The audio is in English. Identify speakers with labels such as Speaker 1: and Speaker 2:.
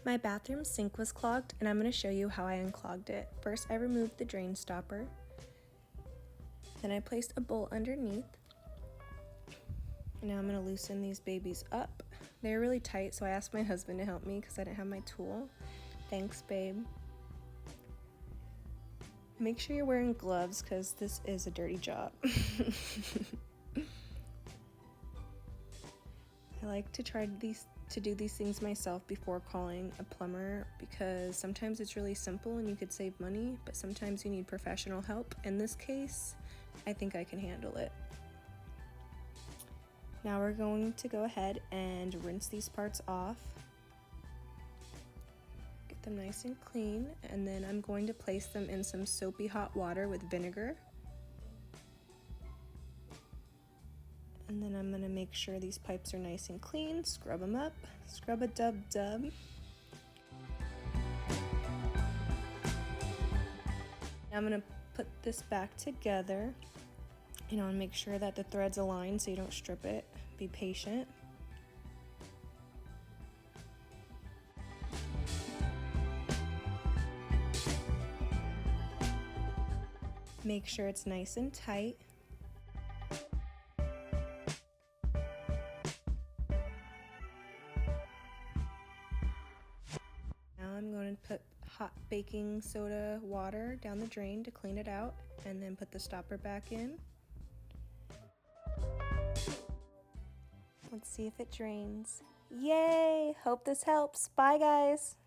Speaker 1: My bathroom sink was clogged, and I'm going to show you how I unclogged it. First, I removed the drain stopper. Then I placed a bowl underneath. And now I'm going to loosen these babies up. They're really tight, so I asked my husband to help me because I didn't have my tool. Thanks, babe. Make sure you're wearing gloves because this is a dirty job. I like to try to do these things myself before calling a plumber because sometimes it's really simple and you could save money, but sometimes you need professional help. In this case, I think I can handle it. Now we're going to go ahead and rinse these parts off. Get them nice and clean, and then I'm going to place them in some soapy hot water with vinegar. And then I'm going to make sure these pipes are nice and clean, scrub them up, scrub a dub-dub. Now I'm going to put this back together. You know, and make sure that the threads align so you don't strip it. Be patient. Make sure it's nice and tight. Now I'm going to put hot baking soda water down the drain to clean it out, and then put the stopper back in. Let's see if it drains. Yay! Hope this helps. Bye, guys.